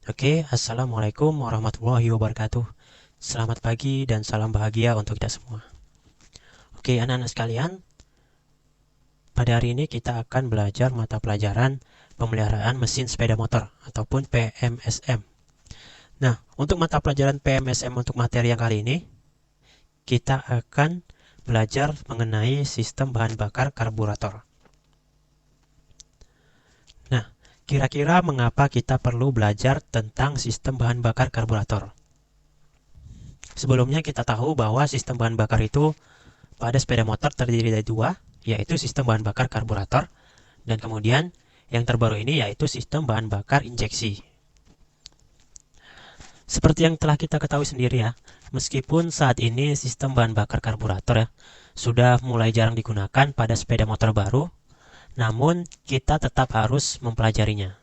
Oke, Assalamualaikum warahmatullahi wabarakatuh. Selamat pagi dan salam bahagia untuk kita semua. Oke, anak-anak sekalian, pada hari ini kita akan belajar mata pelajaran pemeliharaan mesin sepeda motor ataupun PMSM. Nah, untuk mata pelajaran PMSM untuk materi yang kali ini, kita akan belajar mengenai sistem bahan bakar karburator. Nah, kira-kira mengapa kita perlu belajar tentang sistem bahan bakar karburator? Sebelumnya kita tahu bahwa sistem bahan bakar itu pada sepeda motor terdiri dari dua, yaitu sistem bahan bakar karburator, dan kemudian yang terbaru ini yaitu sistem bahan bakar injeksi. Seperti yang telah kita ketahui sendiri ya, meskipun saat ini sistem bahan bakar karburator ya sudah mulai jarang digunakan pada sepeda motor baru, namun kita tetap harus mempelajarinya.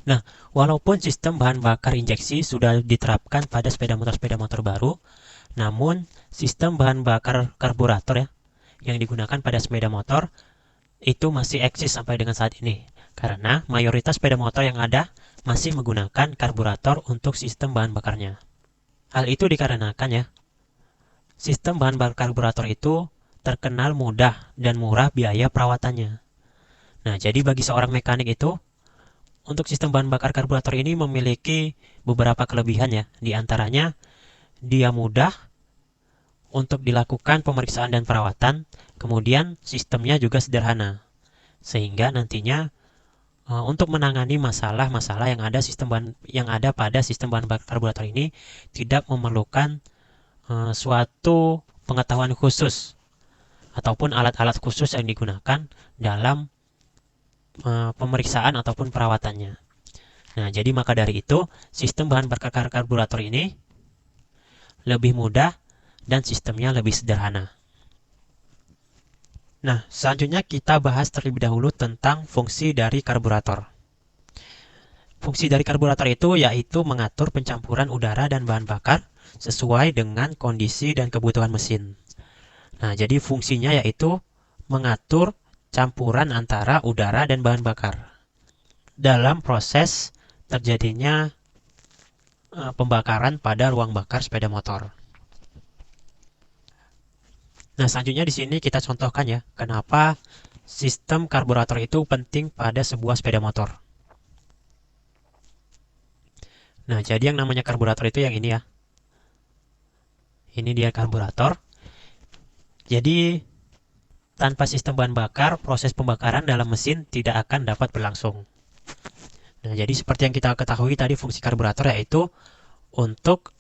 Nah, walaupun sistem bahan bakar injeksi sudah diterapkan pada sepeda motor baru, namun sistem bahan bakar karburator ya yang digunakan pada sepeda motor itu masih eksis sampai dengan saat ini. Karena mayoritas sepeda motor yang ada masih menggunakan karburator untuk sistem bahan bakarnya. Hal itu dikarenakan ya, sistem bahan bakar karburator itu terkenal mudah dan murah biaya perawatannya. Nah, jadi bagi seorang mekanik itu, untuk sistem bahan bakar karburator ini memiliki beberapa kelebihan ya. Di antaranya, dia mudah untuk dilakukan pemeriksaan dan perawatan, kemudian sistemnya juga sederhana. Sehingga nantinya untuk menangani masalah-masalah yang ada pada sistem bahan bakar karburator ini tidak memerlukan suatu pengetahuan khusus ataupun alat-alat khusus yang digunakan dalam pemeriksaan ataupun perawatannya. Nah, jadi maka dari itu sistem bahan bakar karburator ini lebih mudah dan sistemnya lebih sederhana. Nah, selanjutnya kita bahas terlebih dahulu tentang fungsi dari karburator. Fungsi dari karburator itu yaitu mengatur pencampuran udara dan bahan bakar sesuai dengan kondisi dan kebutuhan mesin. Nah, jadi fungsinya yaitu mengatur campuran antara udara dan bahan bakar dalam proses terjadinya pembakaran pada ruang bakar sepeda motor. Nah, selanjutnya di sini kita contohkan ya, kenapa sistem karburator itu penting pada sebuah sepeda motor. Nah, jadi yang namanya karburator itu yang ini ya. Ini dia karburator. Jadi, tanpa sistem bahan bakar, proses pembakaran dalam mesin tidak akan dapat berlangsung. Nah, jadi seperti yang kita ketahui tadi fungsi karburator yaitu untuk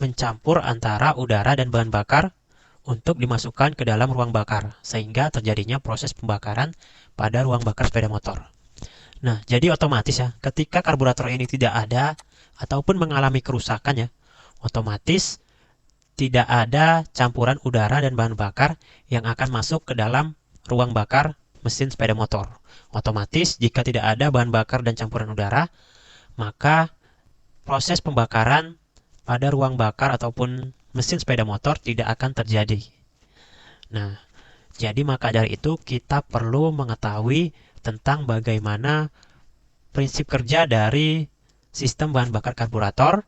mencampur antara udara dan bahan bakar untuk dimasukkan ke dalam ruang bakar, sehingga terjadinya proses pembakaran pada ruang bakar sepeda motor. Nah, jadi otomatis ya, ketika karburator ini tidak ada ataupun mengalami kerusakan ya, otomatis tidak ada campuran udara dan bahan bakar yang akan masuk ke dalam ruang bakar mesin sepeda motor. Otomatis jika tidak ada bahan bakar dan campuran udara, maka proses pembakaran pada ruang bakar ataupun mesin sepeda motor tidak akan terjadi. Nah, jadi maka dari itu kita perlu mengetahui tentang bagaimana prinsip kerja dari sistem bahan bakar karburator,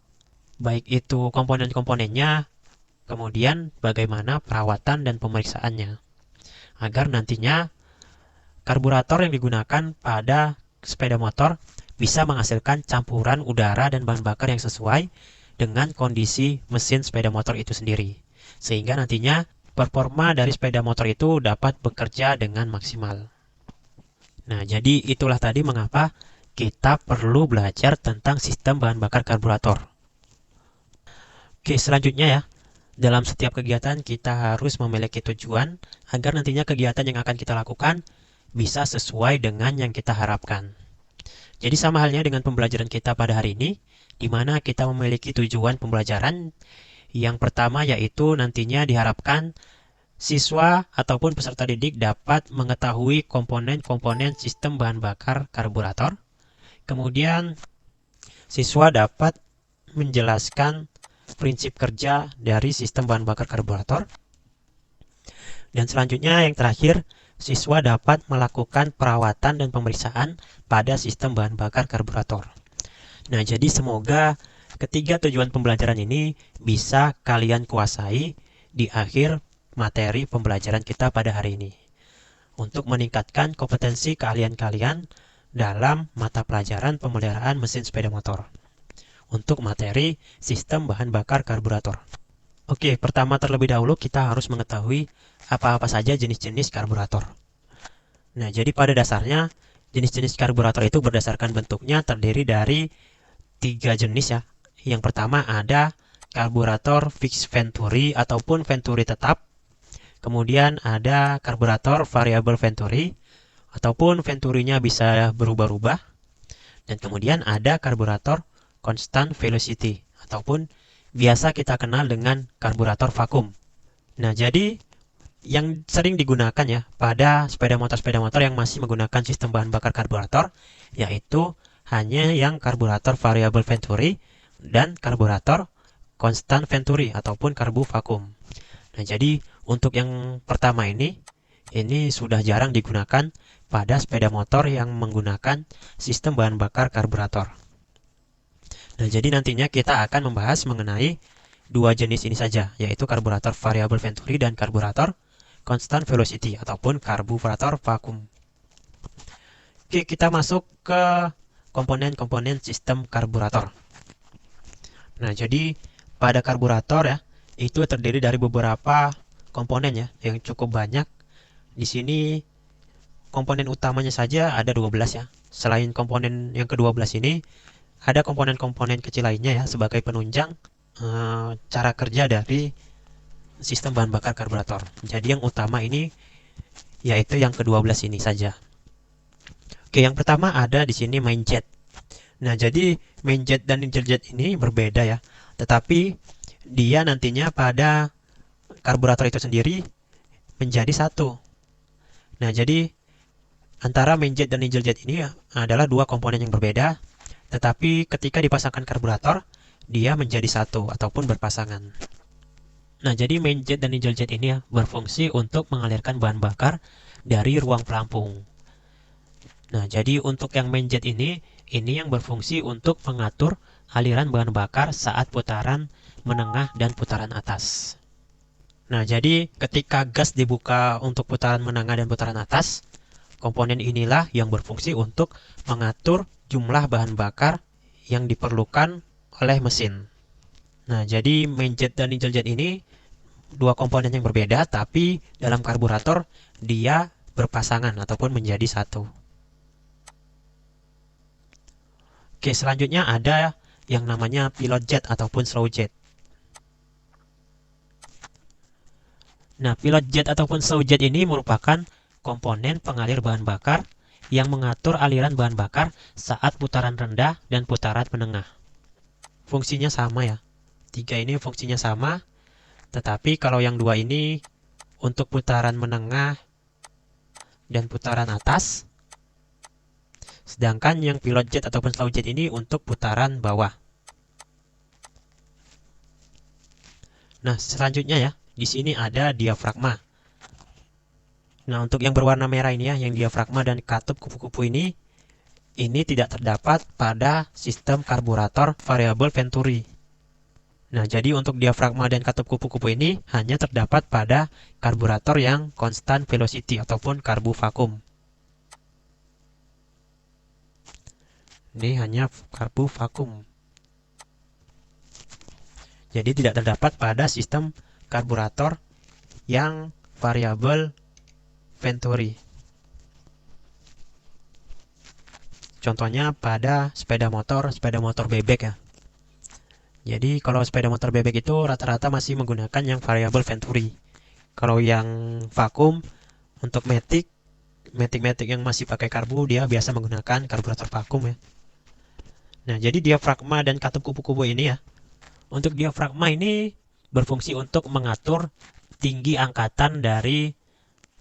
baik itu komponen-komponennya, kemudian bagaimana perawatan dan pemeriksaannya, agar nantinya karburator yang digunakan pada sepeda motor bisa menghasilkan campuran udara dan bahan bakar yang sesuai dengan kondisi mesin sepeda motor itu sendiri, sehingga nantinya performa dari sepeda motor itu dapat bekerja dengan maksimal. Nah, jadi itulah tadi mengapa kita perlu belajar tentang sistem bahan bakar karburator. Oke, selanjutnya ya, dalam setiap kegiatan kita harus memiliki tujuan agar nantinya kegiatan yang akan kita lakukan bisa sesuai dengan yang kita harapkan. Jadi sama halnya dengan pembelajaran kita pada hari ini, di mana kita memiliki tujuan pembelajaran. Yang pertama yaitu nantinya diharapkan siswa ataupun peserta didik dapat mengetahui komponen-komponen sistem bahan bakar karburator. Kemudian siswa dapat menjelaskan prinsip kerja dari sistem bahan bakar karburator. Dan selanjutnya yang terakhir, siswa dapat melakukan perawatan dan pemeriksaan pada sistem bahan bakar karburator. Nah, jadi semoga ketiga tujuan pembelajaran ini bisa kalian kuasai di akhir materi pembelajaran kita pada hari ini, untuk meningkatkan kompetensi keahlian kalian dalam mata pelajaran pemeliharaan mesin sepeda motor untuk materi sistem bahan bakar karburator. Oke, pertama terlebih dahulu kita harus mengetahui apa-apa saja jenis-jenis karburator. Nah, jadi pada dasarnya jenis-jenis karburator itu berdasarkan bentuknya terdiri dari 3 jenis ya. Yang pertama ada karburator fixed venturi ataupun venturi tetap. Kemudian ada karburator variable venturi ataupun venturinya bisa berubah-ubah. Dan kemudian ada karburator constant velocity ataupun biasa kita kenal dengan karburator vakum. Nah, jadi yang sering digunakan ya pada sepeda motor yang masih menggunakan sistem bahan bakar karburator yaitu hanya yang karburator variable venturi dan karburator constant venturi ataupun karbu vakum. Nah, jadi untuk yang pertama ini sudah jarang digunakan pada sepeda motor yang menggunakan sistem bahan bakar karburator. Nah, jadi nantinya kita akan membahas mengenai dua jenis ini saja, yaitu karburator variable venturi dan karburator constant velocity ataupun karburator vakum. Oke, kita masuk ke komponen-komponen sistem karburator. Nah, jadi pada karburator ya, itu terdiri dari beberapa komponen ya, yang cukup banyak. Di sini komponen utamanya saja ada 12 ya. Selain komponen yang ke-12 ini, ada komponen-komponen kecil lainnya ya sebagai penunjang cara kerja dari sistem bahan bakar karburator. Jadi yang utama ini yaitu yang ke-12 ini saja. Oke, yang pertama ada di sini main jet. Nah, jadi main jet dan inject jet ini berbeda ya. Tetapi dia nantinya pada karburator itu sendiri menjadi satu. Nah, jadi antara main jet dan inject jet ini adalah dua komponen yang berbeda. Tetapi ketika dipasangkan karburator, dia menjadi satu ataupun berpasangan. Nah, jadi main jet dan inject jet ini ya, berfungsi untuk mengalirkan bahan bakar dari ruang pelampung. Nah, jadi untuk yang main jet ini yang berfungsi untuk mengatur aliran bahan bakar saat putaran menengah dan putaran atas. Nah, jadi ketika gas dibuka untuk putaran menengah dan putaran atas, komponen inilah yang berfungsi untuk mengatur jumlah bahan bakar yang diperlukan oleh mesin. Nah, jadi main jet dan inject jet ini dua komponen yang berbeda, tapi dalam karburator dia berpasangan ataupun menjadi satu. Oke, selanjutnya ada yang namanya pilot jet ataupun slow jet. Nah, pilot jet ataupun slow jet ini merupakan komponen pengalir bahan bakar yang mengatur aliran bahan bakar saat putaran rendah dan putaran menengah. Fungsinya sama ya. Tiga ini fungsinya sama, tetapi kalau yang dua ini untuk putaran menengah dan putaran atas, sedangkan yang pilot jet ataupun slow jet ini untuk putaran bawah. Nah, selanjutnya ya, di sini ada diafragma. Nah, untuk yang berwarna merah ini ya, yang diafragma dan katup kupu-kupu ini tidak terdapat pada sistem karburator variable venturi. Nah, jadi untuk diafragma dan katup kupu-kupu ini hanya terdapat pada karburator yang constant velocity ataupun karbu vakum. Ini hanya karbu vakum. Jadi tidak terdapat pada sistem karburator yang variable venturi. Contohnya pada sepeda motor bebek ya. Jadi kalau sepeda motor bebek itu rata-rata masih menggunakan yang variable venturi. Kalau yang vakum untuk matic yang masih pakai karbu, dia biasa menggunakan karburator vakum ya. Nah, jadi diafragma dan katup kupu-kupu ini ya. Untuk diafragma ini berfungsi untuk mengatur tinggi angkatan dari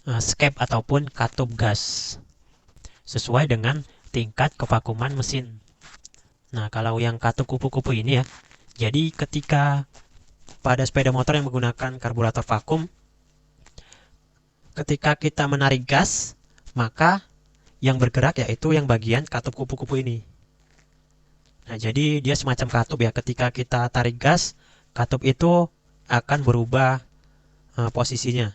skep ataupun katup gas sesuai dengan tingkat kevakuman mesin. Nah, kalau yang katup kupu-kupu ini ya, jadi ketika pada sepeda motor yang menggunakan karburator vakum, ketika kita menarik gas, maka yang bergerak yaitu yang bagian katup kupu-kupu ini. Nah, Nah, jadi dia semacam katup ya. Ketika kita tarik gas, katup itu akan berubah posisinya.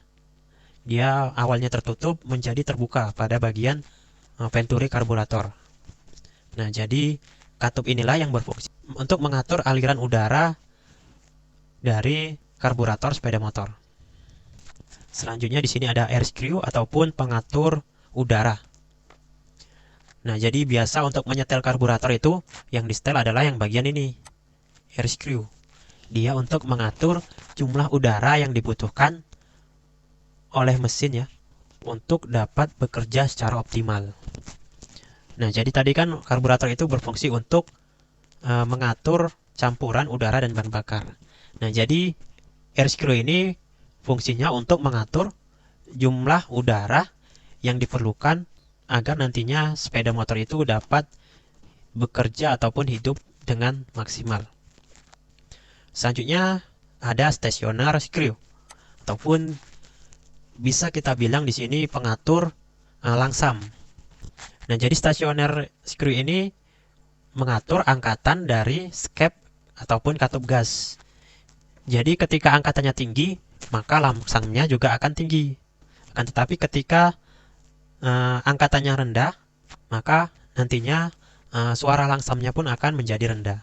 Dia awalnya tertutup menjadi terbuka pada bagian venturi karburator. Nah, jadi katup inilah yang berfungsi untuk mengatur aliran udara dari karburator sepeda motor. Selanjutnya di sini ada air screw ataupun pengatur udara. Nah, jadi biasa untuk menyetel karburator itu yang disetel adalah yang bagian ini, air screw. Dia untuk mengatur jumlah udara yang dibutuhkan oleh mesin ya untuk dapat bekerja secara optimal. Nah, jadi tadi kan karburator itu berfungsi untuk mengatur campuran udara dan bahan bakar. Nah, jadi air screw ini fungsinya untuk mengatur jumlah udara yang diperlukan agar nantinya sepeda motor itu dapat bekerja ataupun hidup dengan maksimal. Selanjutnya ada stationer screw ataupun bisa kita bilang di sini pengatur langsam. Nah, jadi stationer screw ini mengatur angkatan dari skep ataupun katup gas. Jadi ketika angkatannya tinggi, maka langsangnya juga akan tinggi. Akan tetapi ketika angkatannya rendah, maka nantinya suara langsamnya pun akan menjadi rendah.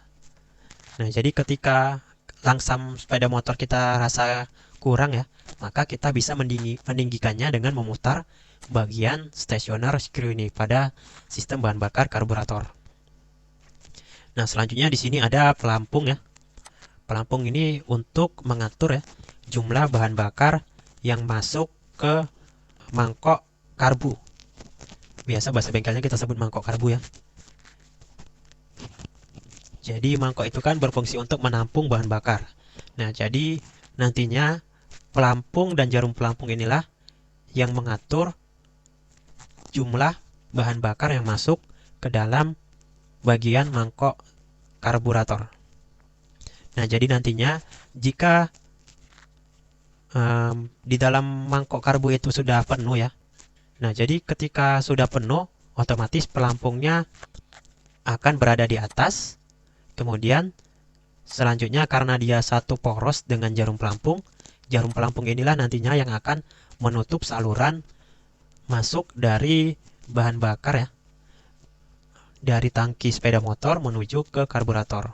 Nah, jadi ketika langsam sepeda motor kita rasa kurang ya, maka kita bisa meninggikannya dengan memutar bagian stationer screw ini pada sistem bahan bakar karburator. Nah, selanjutnya di sini ada pelampung ya. Pelampung ini untuk mengatur ya jumlah bahan bakar yang masuk ke mangkok karbu. Biasa bahasa bengkelnya kita sebut mangkok karbu ya. Jadi mangkok itu kan berfungsi untuk menampung bahan bakar. Nah, jadi nantinya pelampung dan jarum pelampung inilah yang mengatur jumlah bahan bakar yang masuk ke dalam bagian mangkok karburator. Nah, jadi nantinya jika di dalam mangkok karbu itu sudah penuh ya. Nah, jadi ketika sudah penuh, otomatis pelampungnya akan berada di atas. Kemudian selanjutnya karena dia satu poros dengan jarum pelampung inilah nantinya yang akan menutup saluran masuk dari bahan bakar ya. Dari tangki sepeda motor menuju ke karburator.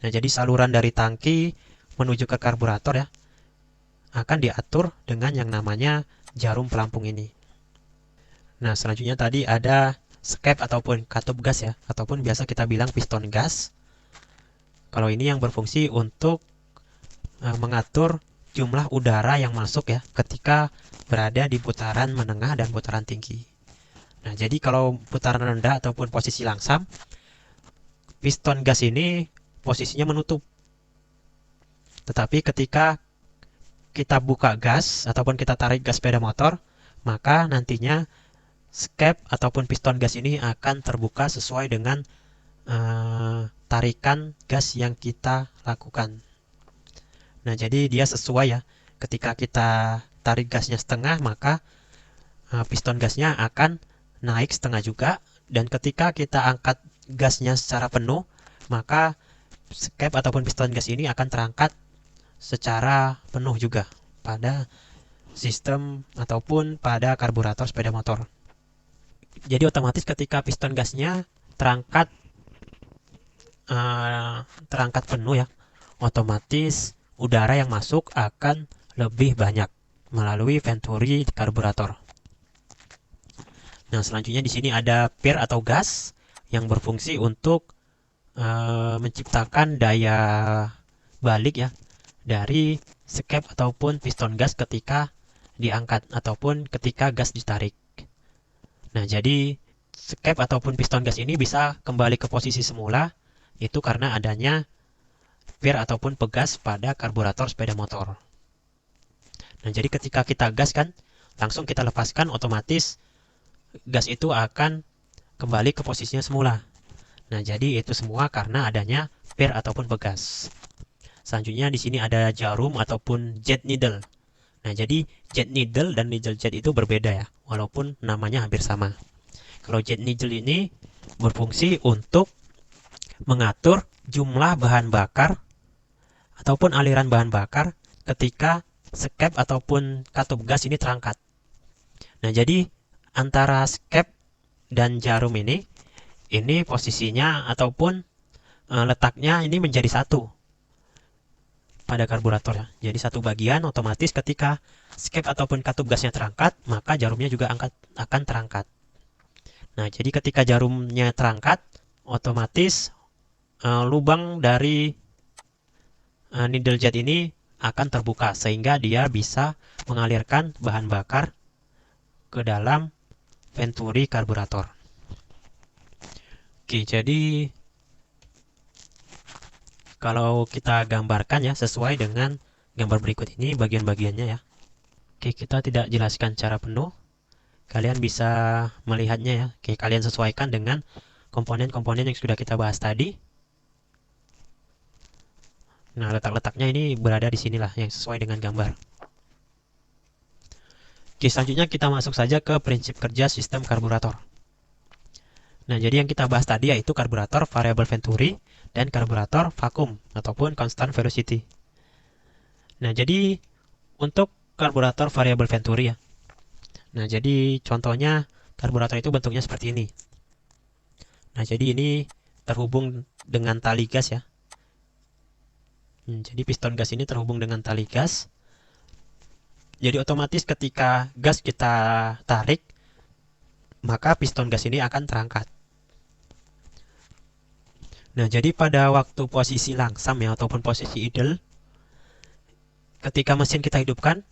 Nah, jadi saluran dari tangki menuju ke karburator ya akan diatur dengan yang namanya jarum pelampung ini. Nah, selanjutnya tadi ada skep ataupun katup gas ya, ataupun biasa kita bilang piston gas. Kalau ini yang berfungsi untuk mengatur jumlah udara yang masuk ya ketika berada di putaran menengah dan putaran tinggi. Nah, jadi kalau putaran rendah ataupun posisi langsam, piston gas ini posisinya menutup. Tetapi ketika kita buka gas ataupun kita tarik gas sepeda motor, maka nantinya skep ataupun piston gas ini akan terbuka sesuai dengan tarikan gas yang kita lakukan. Nah, jadi dia sesuai ya. Ketika kita tarik gasnya setengah, maka piston gasnya akan naik setengah juga. Dan ketika kita angkat gasnya secara penuh, maka skep ataupun piston gas ini akan terangkat secara penuh juga pada sistem ataupun pada karburator sepeda motor. Jadi otomatis ketika piston gasnya terangkat penuh ya, otomatis udara yang masuk akan lebih banyak melalui venturi karburator. Nah, selanjutnya di sini ada pir atau gas yang berfungsi untuk menciptakan daya balik ya dari skep ataupun piston gas ketika diangkat ataupun ketika gas ditarik. Nah, jadi skep ataupun piston gas ini bisa kembali ke posisi semula itu karena adanya pir ataupun pegas pada karburator sepeda motor. Nah, jadi ketika kita gas kan langsung kita lepaskan, otomatis gas itu akan kembali ke posisinya semula. Nah, jadi itu semua karena adanya pir ataupun pegas. Selanjutnya di sini ada jarum ataupun jet needle. Nah, jadi jet needle dan needle jet itu berbeda ya, walaupun namanya hampir sama. Kalau jet needle ini berfungsi untuk mengatur jumlah bahan bakar ataupun aliran bahan bakar ketika skep ataupun katup gas ini terangkat. Nah, jadi antara skep dan jarum ini posisinya ataupun letaknya ini menjadi satu pada karburator ya. Jadi satu bagian, otomatis ketika skep ataupun katup gasnya terangkat, maka jarumnya juga akan terangkat. Nah, jadi ketika jarumnya terangkat, otomatis lubang dari needle jet ini akan terbuka sehingga dia bisa mengalirkan bahan bakar ke dalam venturi karburator. Oke, jadi kalau kita gambarkan ya sesuai dengan gambar berikut ini bagian-bagiannya ya. Oke, kita tidak jelaskan secara penuh. Kalian bisa melihatnya ya. Oke, kalian sesuaikan dengan komponen-komponen yang sudah kita bahas tadi. Nah, letak-letaknya ini berada di sinilah yang sesuai dengan gambar. Oke, selanjutnya kita masuk saja ke prinsip kerja sistem karburator. Nah, jadi yang kita bahas tadi yaitu karburator variable venturi dan karburator vakum ataupun constant velocity. Nah, jadi untuk karburator variable venturi ya. Nah, jadi contohnya karburator itu bentuknya seperti ini. Nah, jadi ini terhubung dengan tali gas ya. Jadi piston gas ini terhubung dengan tali gas. Jadi otomatis ketika gas kita tarik, maka piston gas ini akan terangkat. Nah, jadi pada waktu posisi langsam ya ataupun posisi idle, ketika mesin kita hidupkan,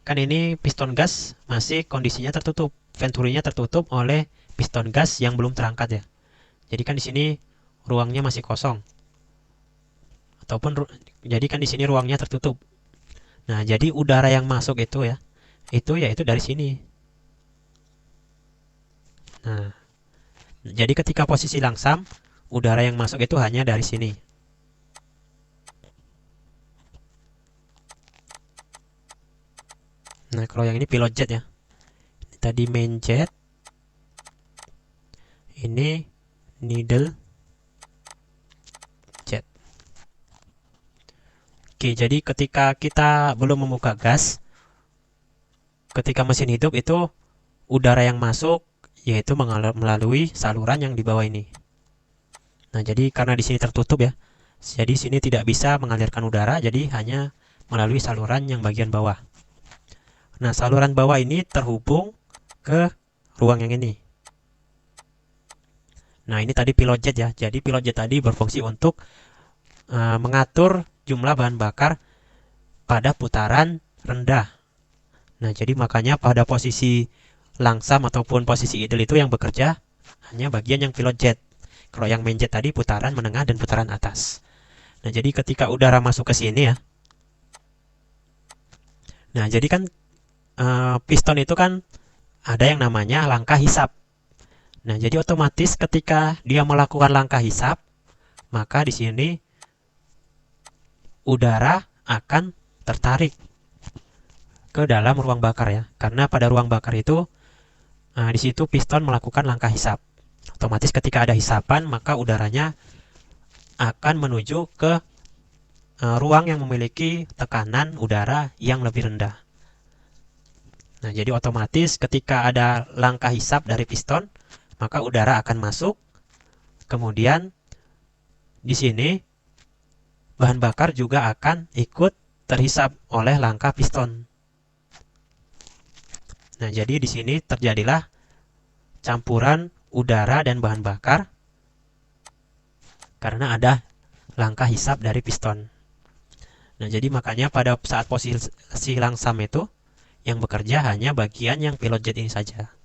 kan ini piston gas masih kondisinya tertutup, venturinya tertutup oleh piston gas yang belum terangkat ya. Jadi kan di sini ruangnya masih kosong. Ataupun jadi kan di sini ruangnya tertutup. Nah, jadi udara yang masuk itu ya, itu yaitu dari sini. Nah, jadi ketika posisi langsam, udara yang masuk itu hanya dari sini. Nah, kalau yang ini pilot jet ya. Ini tadi main jet. Ini needle jet. Oke, jadi ketika kita belum membuka gas, ketika mesin hidup itu udara yang masuk yaitu melalui saluran yang di bawah ini. Nah, jadi karena di sini tertutup ya. Jadi sini tidak bisa mengalirkan udara, jadi hanya melalui saluran yang bagian bawah. Nah, saluran bawah ini terhubung ke ruang yang ini. Nah, ini tadi pilot jet ya. Jadi pilot jet tadi berfungsi untuk mengatur jumlah bahan bakar pada putaran rendah. Nah, jadi makanya pada posisi langsam ataupun posisi idle itu yang bekerja hanya bagian yang pilot jet. Kalau yang main jet tadi putaran menengah dan putaran atas. Nah, jadi ketika udara masuk ke sini ya. Nah, jadi kan piston itu kan ada yang namanya langkah hisap. Nah, jadi otomatis ketika dia melakukan langkah hisap, maka di sini udara akan tertarik ke dalam ruang bakar ya. Karena pada ruang bakar itu di situ piston melakukan langkah hisap. Otomatis ketika ada hisapan, maka udaranya akan menuju ke ruang yang memiliki tekanan udara yang lebih rendah. Nah, jadi otomatis ketika ada langkah hisap dari piston, maka udara akan masuk. Kemudian di sini bahan bakar juga akan ikut terhisap oleh langkah piston. Nah, jadi di sini terjadilah campuran udara dan bahan bakar karena ada langkah hisap dari piston. Nah, jadi makanya pada saat posisi langsam itu yang bekerja hanya bagian yang pilot jet ini saja.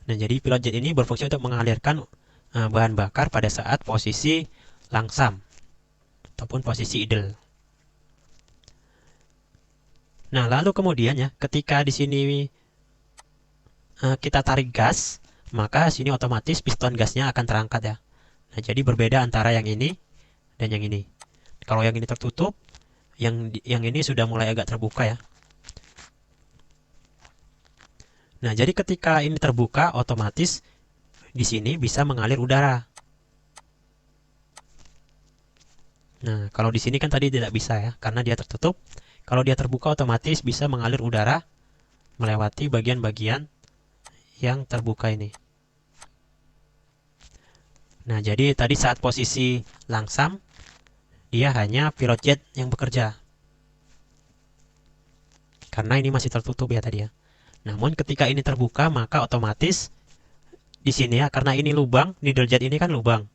Nah, jadi pilot jet ini berfungsi untuk mengalirkan bahan bakar pada saat posisi langsam ataupun posisi idle. Nah, lalu kemudian ya, ketika di sini kita tarik gas, maka sini otomatis piston gasnya akan terangkat ya. Nah, jadi berbeda antara yang ini dan yang ini. Kalau yang ini tertutup, yang ini sudah mulai agak terbuka ya. Nah, jadi ketika ini terbuka, otomatis di sini bisa mengalir udara. Nah, kalau di sini kan tadi tidak bisa ya, karena dia tertutup. Kalau dia terbuka otomatis bisa mengalir udara melewati bagian-bagian yang terbuka ini. Nah, jadi tadi saat posisi langsam, dia hanya pilot jet yang bekerja. Karena ini masih tertutup ya tadi ya. Namun ketika ini terbuka, maka otomatis di sini ya, karena ini lubang, needle jet ini kan lubang.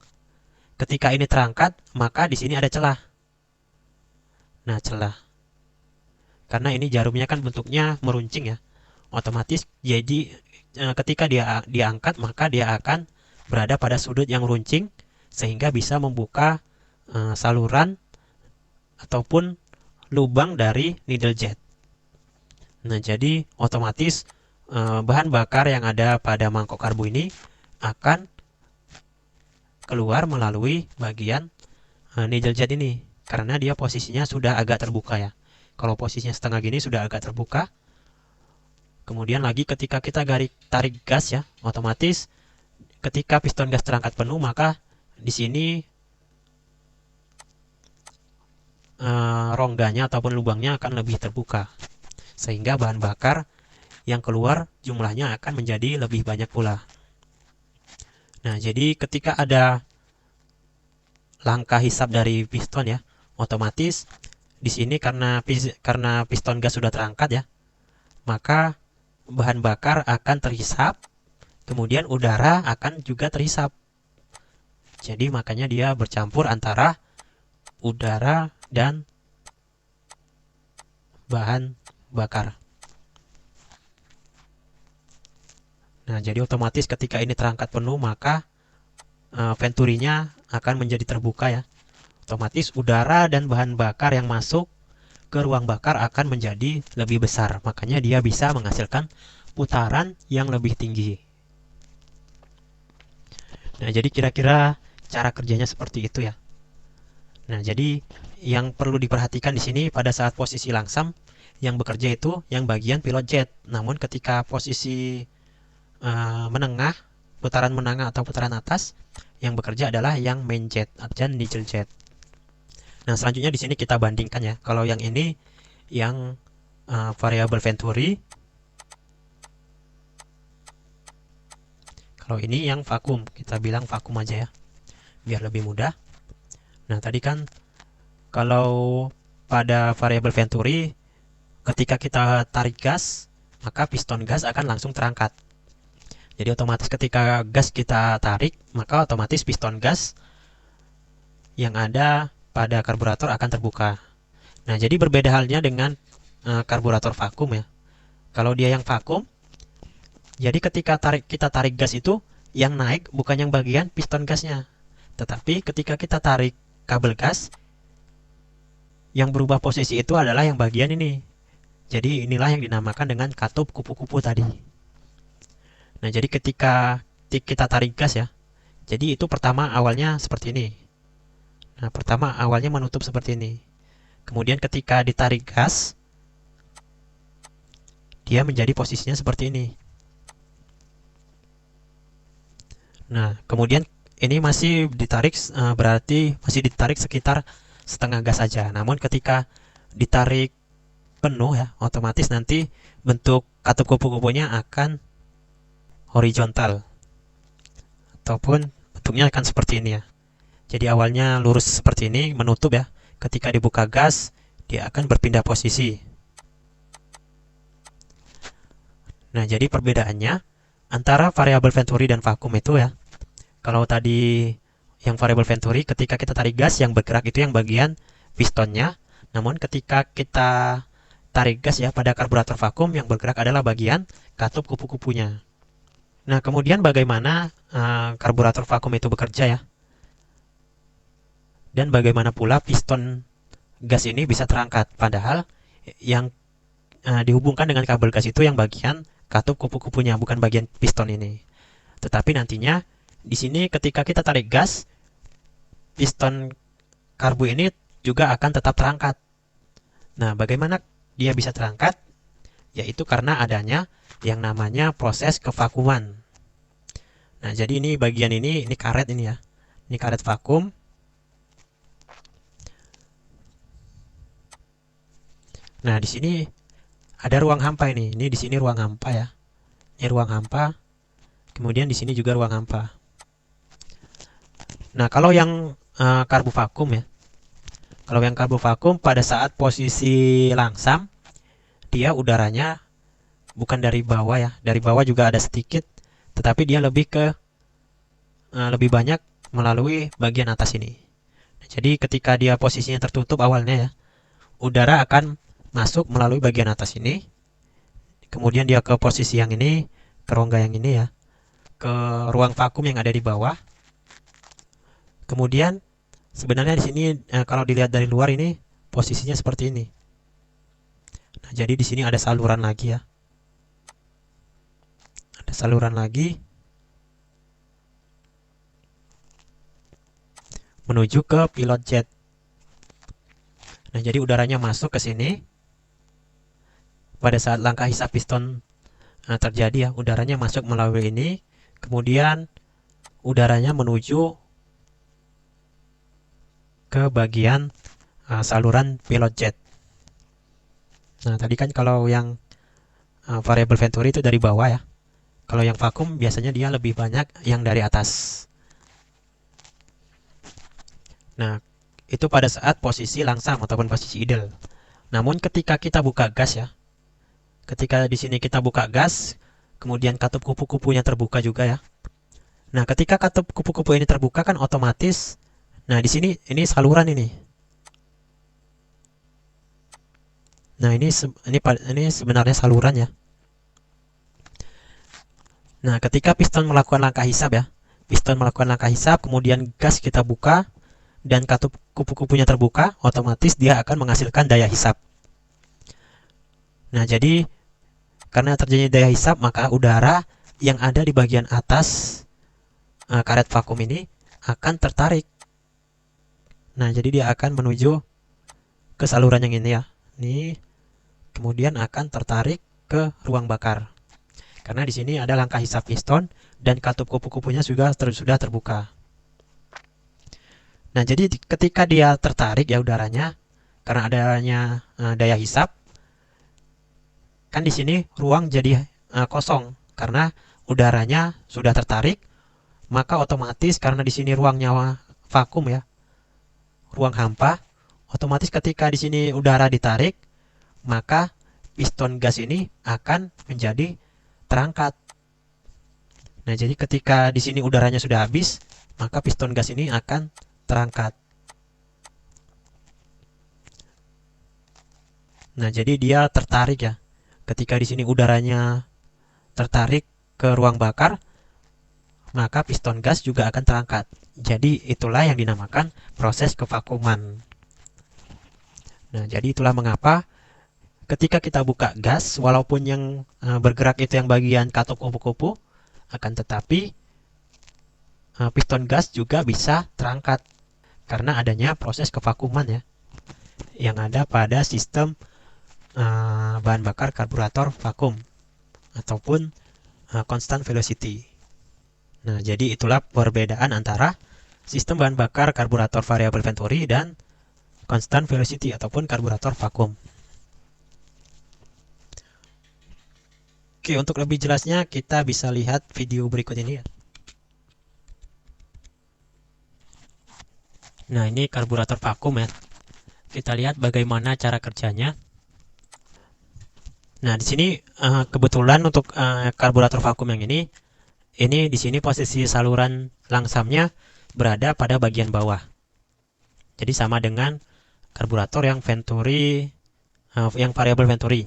Ketika ini terangkat, maka di sini ada celah. Nah, celah. Karena ini jarumnya kan bentuknya meruncing ya. Otomatis jadi ketika dia diangkat, maka dia akan berada pada sudut yang runcing sehingga bisa membuka saluran ataupun lubang dari needle jet. Nah, jadi otomatis bahan bakar yang ada pada mangkok karbu ini akan keluar melalui bagian needle jet ini karena dia posisinya sudah agak terbuka ya. Kalau posisinya setengah gini sudah agak terbuka. Kemudian lagi ketika kita tarik gas ya, otomatis ketika piston gas terangkat penuh maka di sini rongganya ataupun lubangnya akan lebih terbuka. Sehingga bahan bakar yang keluar jumlahnya akan menjadi lebih banyak pula. Nah, jadi ketika ada langkah hisap dari piston ya, otomatis di sini karena piston gas sudah terangkat ya, maka bahan bakar akan terhisap, kemudian udara akan juga terhisap. Jadi makanya dia bercampur antara udara dan bahan bakar. Nah, jadi otomatis ketika ini terangkat penuh maka venturinya akan menjadi terbuka ya. Otomatis udara dan bahan bakar yang masuk ke ruang bakar akan menjadi lebih besar. Makanya dia bisa menghasilkan putaran yang lebih tinggi. Nah, jadi kira-kira cara kerjanya seperti itu ya. Nah, jadi yang perlu diperhatikan di sini pada saat posisi langsam yang bekerja itu yang bagian pilot jet. Namun ketika posisi menengah, putaran menengah atau putaran atas, yang bekerja adalah yang main jet dan needle jet. Nah, selanjutnya di sini kita bandingkan ya. Kalau yang ini yang variabel Venturi, kalau ini yang vakum, kita bilang vakum aja ya, biar lebih mudah. Nah, tadi kan kalau pada variabel Venturi, ketika kita tarik gas, maka piston gas akan langsung terangkat. Jadi otomatis ketika gas kita tarik, maka otomatis piston gas yang ada pada karburator akan terbuka. Nah, jadi berbeda halnya dengan karburator vakum ya. Kalau dia yang vakum, jadi ketika kita tarik gas itu, yang naik bukan yang bagian piston gasnya. Tetapi ketika kita tarik kabel gas, yang berubah posisi itu adalah yang bagian ini. Jadi inilah yang dinamakan dengan katup kupu-kupu tadi. Nah, jadi ketika kita tarik gas ya, jadi itu pertama awalnya seperti ini. Nah, pertama awalnya menutup seperti ini. Kemudian ketika ditarik gas, dia menjadi posisinya seperti ini. Nah, kemudian ini masih ditarik, berarti masih ditarik sekitar setengah gas saja. Namun ketika ditarik penuh ya, otomatis nanti bentuk katup kupu-kupunya akan horizontal ataupun bentuknya akan seperti ini ya. Jadi awalnya lurus seperti ini menutup ya. Ketika dibuka gas, dia akan berpindah posisi. Nah, jadi perbedaannya antara variabel Venturi dan vakum itu ya. Kalau tadi yang variabel Venturi ketika kita tarik gas yang bergerak itu yang bagian pistonnya. Namun ketika kita tarik gas ya pada karburator vakum yang bergerak adalah bagian katup kupu-kupunya. Nah, kemudian bagaimana karburator vakum itu bekerja ya? Dan bagaimana pula piston gas ini bisa terangkat? Padahal yang dihubungkan dengan kabel gas itu yang bagian katup kupu-kupunya, bukan bagian piston ini. Tetapi nantinya di sini ketika kita tarik gas, piston karbu ini juga akan tetap terangkat. Nah, bagaimana dia bisa terangkat? Yaitu karena adanya yang namanya proses kevakuman. Nah, jadi ini bagian ini karet ini ya. Ini karet vakum. Nah, di sini ada ruang hampa ini. Ini di sini ruang hampa ya. Ini ruang hampa. Kemudian di sini juga ruang hampa. Nah, kalau yang karbu vakum ya. Kalau yang karbu vakum pada saat posisi langsam, dia udaranya bukan dari bawah ya. Dari bawah juga ada sedikit, tetapi dia lebih ke lebih banyak melalui bagian atas ini. Jadi ketika dia posisinya tertutup awalnya ya, udara akan masuk melalui bagian atas ini. Kemudian dia ke posisi yang ini, ke rongga yang ini ya, ke ruang vakum yang ada di bawah. Kemudian sebenarnya di sini kalau dilihat dari luar ini posisinya seperti ini. Nah, jadi di sini ada saluran lagi ya. Ada saluran lagi menuju ke pilot jet. Nah, jadi udaranya masuk ke sini. Pada saat langkah hisap piston terjadi ya, udaranya masuk melalui ini. Kemudian udaranya menuju ke bagian saluran pilot jet. Nah, tadi kan kalau yang variable Venturi itu dari bawah ya. Kalau yang vakum biasanya dia lebih banyak yang dari atas. Nah, itu pada saat posisi langsam ataupun posisi idle. Namun ketika kita buka gas ya, ketika di sini kita buka gas, kemudian katup kupu-kupunya terbuka juga ya. Nah, ketika katup kupu-kupu ini terbuka kan otomatis, nah di sini ini saluran ini. Nah, ini sebenarnya saluran ya. Nah, ketika piston melakukan langkah hisap ya, piston melakukan langkah hisap, kemudian gas kita buka dan katup kupu-kupunya terbuka, otomatis dia akan menghasilkan daya hisap. Nah, jadi karena terjadi daya hisap, maka udara yang ada di bagian atas karet vakum ini akan tertarik. Nah, jadi dia akan menuju ke saluran yang ini ya. Ini kemudian akan tertarik ke ruang bakar. Karena di sini ada langkah hisap piston dan katup kupu-kupunya sudah terbuka. Nah, jadi ketika dia tertarik ya udaranya, karena adanya daya hisap, kan di sini ruang jadi kosong karena udaranya sudah tertarik, maka otomatis karena di sini ruangnya vakum ya, ruang hampa, otomatis ketika di sini udara ditarik, maka piston gas ini akan menjadi terangkat. Nah, jadi ketika di sini udaranya sudah habis, maka piston gas ini akan terangkat. Nah, jadi dia tertarik ya. Ketika di sini udaranya tertarik ke ruang bakar, maka piston gas juga akan terangkat. Jadi itulah yang dinamakan proses kevakuman. Nah, jadi itulah mengapa ketika kita buka gas, walaupun yang bergerak itu yang bagian katup kupu-kupu, akan tetapi piston gas juga bisa terangkat karena adanya proses kevakuman ya, yang ada pada sistem bahan bakar karburator vakum ataupun constant velocity. Nah, jadi itulah perbedaan antara sistem bahan bakar karburator variabel Venturi dan constant velocity ataupun karburator vakum. Oke, untuk lebih jelasnya kita bisa lihat video berikut ini ya. Nah, ini karburator vakum ya. Kita lihat bagaimana cara kerjanya. Nah, di sini kebetulan untuk karburator vakum yang ini di sini posisi saluran langsamnya berada pada bagian bawah. Jadi sama dengan karburator yang Venturi, yang variabel Venturi.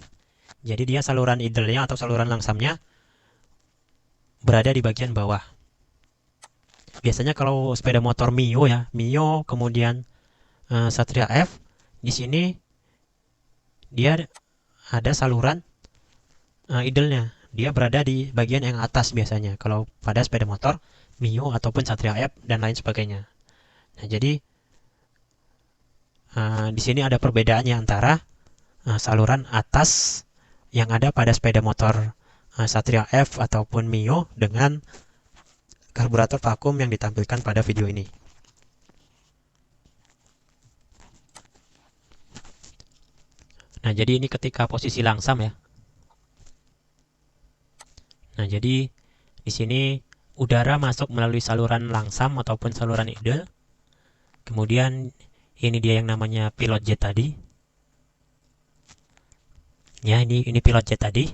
Jadi dia saluran idle-nya atau saluran langsamnya berada di bagian bawah. Biasanya kalau sepeda motor Mio ya, Mio kemudian Satria F, di sini dia ada saluran idle-nya. Dia berada di bagian yang atas biasanya kalau pada sepeda motor Mio ataupun Satria F dan lain sebagainya. Nah, jadi di sini ada perbedaannya antara saluran atas yang ada pada sepeda motor Satria F ataupun Mio dengan karburator vakum yang ditampilkan pada video ini. Nah, jadi ini ketika posisi langsam ya. Nah, jadi di sini udara masuk melalui saluran langsam ataupun saluran idle. Kemudian ini dia yang namanya pilot jet tadi. Ya, ini pilot jet tadi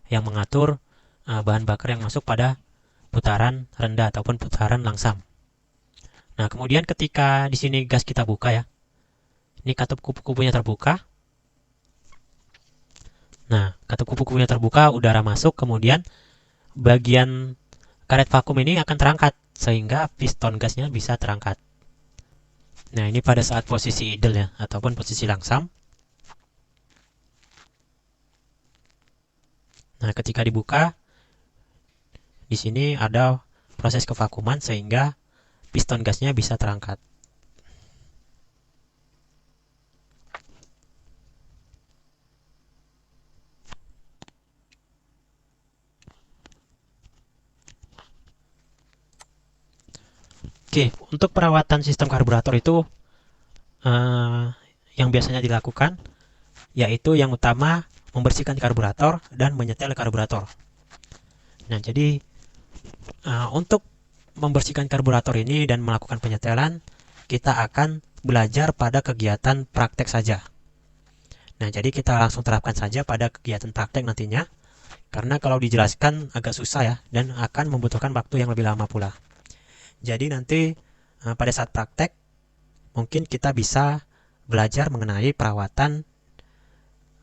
yang mengatur bahan bakar yang masuk pada putaran rendah ataupun putaran langsam. Nah, kemudian ketika di sini gas kita buka ya. Ini katup kupu-kupunya terbuka. Nah, katup kupu-kupunya terbuka, udara masuk, kemudian bagian karet vakum ini akan terangkat sehingga piston gasnya bisa terangkat. Nah, ini pada saat posisi idle ya ataupun posisi langsam. Nah, ketika dibuka di sini ada proses kevakuman sehingga piston gasnya bisa terangkat. Oke, untuk perawatan sistem karburator itu yang biasanya dilakukan yaitu yang utama membersihkan karburator dan menyetel karburator. Nah, jadi untuk membersihkan karburator ini dan melakukan penyetelan, kita akan belajar pada kegiatan praktek saja. Nah, jadi kita langsung terapkan saja pada kegiatan praktek nantinya, karena kalau dijelaskan agak susah ya, dan akan membutuhkan waktu yang lebih lama pula. Jadi nanti pada saat praktek, mungkin kita bisa belajar mengenai perawatan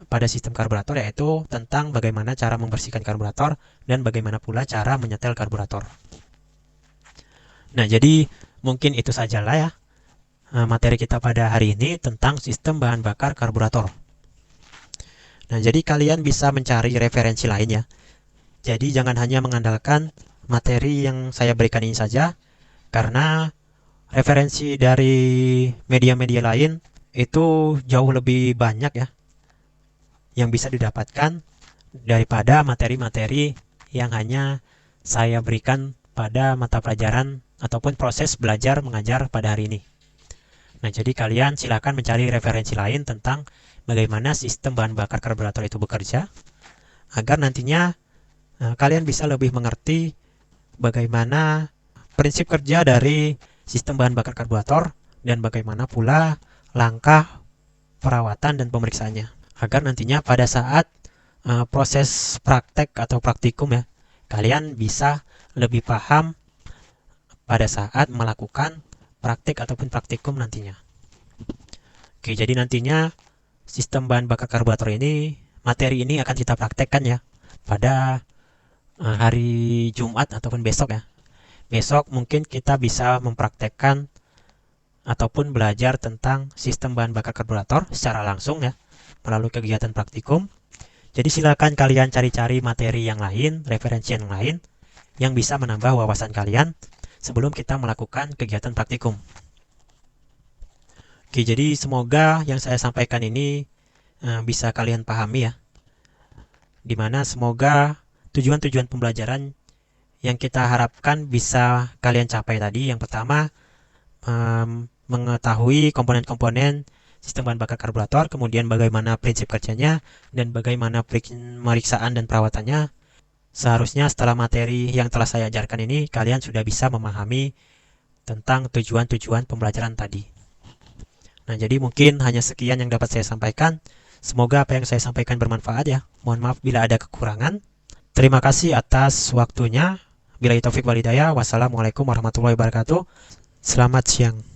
pada sistem karburator, yaitu tentang bagaimana cara membersihkan karburator dan bagaimana pula cara menyetel karburator. Nah, jadi mungkin itu sajalah ya materi kita pada hari ini tentang sistem bahan bakar karburator. Nah, jadi kalian bisa mencari referensi lain ya. Jadi jangan hanya mengandalkan materi yang saya berikan ini saja, karena referensi dari media-media lain itu jauh lebih banyak ya yang bisa didapatkan daripada materi-materi yang hanya saya berikan pada mata pelajaran ataupun proses belajar mengajar pada hari ini. Nah, jadi kalian silakan mencari referensi lain tentang bagaimana sistem bahan bakar karburator itu bekerja, agar nantinya kalian bisa lebih mengerti bagaimana prinsip kerja dari sistem bahan bakar karburator dan bagaimana pula langkah perawatan dan pemeriksaannya, agar nantinya pada saat proses praktek atau praktikum ya, kalian bisa lebih paham pada saat melakukan praktik ataupun praktikum nantinya. Oke, jadi nantinya sistem bahan bakar karburator ini, materi ini akan kita praktekkan ya pada hari Jumat ataupun besok ya. Besok mungkin kita bisa mempraktekkan ataupun belajar tentang sistem bahan bakar karburator secara langsung ya, melalui kegiatan praktikum. Jadi silakan kalian cari-cari materi yang lain, referensi yang lain, yang bisa menambah wawasan kalian sebelum kita melakukan kegiatan praktikum. Oke, jadi semoga yang saya sampaikan ini bisa kalian pahami ya. Dimana semoga tujuan-tujuan pembelajaran yang kita harapkan bisa kalian capai tadi. Yang pertama, mengetahui komponen-komponen sistem bahan bakar karburator, kemudian bagaimana prinsip kerjanya, dan bagaimana pemeriksaan dan perawatannya. Seharusnya setelah materi yang telah saya ajarkan ini, kalian sudah bisa memahami tentang tujuan-tujuan pembelajaran tadi. Nah, jadi mungkin hanya sekian yang dapat saya sampaikan. Semoga apa yang saya sampaikan bermanfaat ya. Mohon maaf bila ada kekurangan. Terima kasih atas waktunya. Billahi taufik wal hidayah. Wassalamualaikum warahmatullahi wabarakatuh. Selamat siang.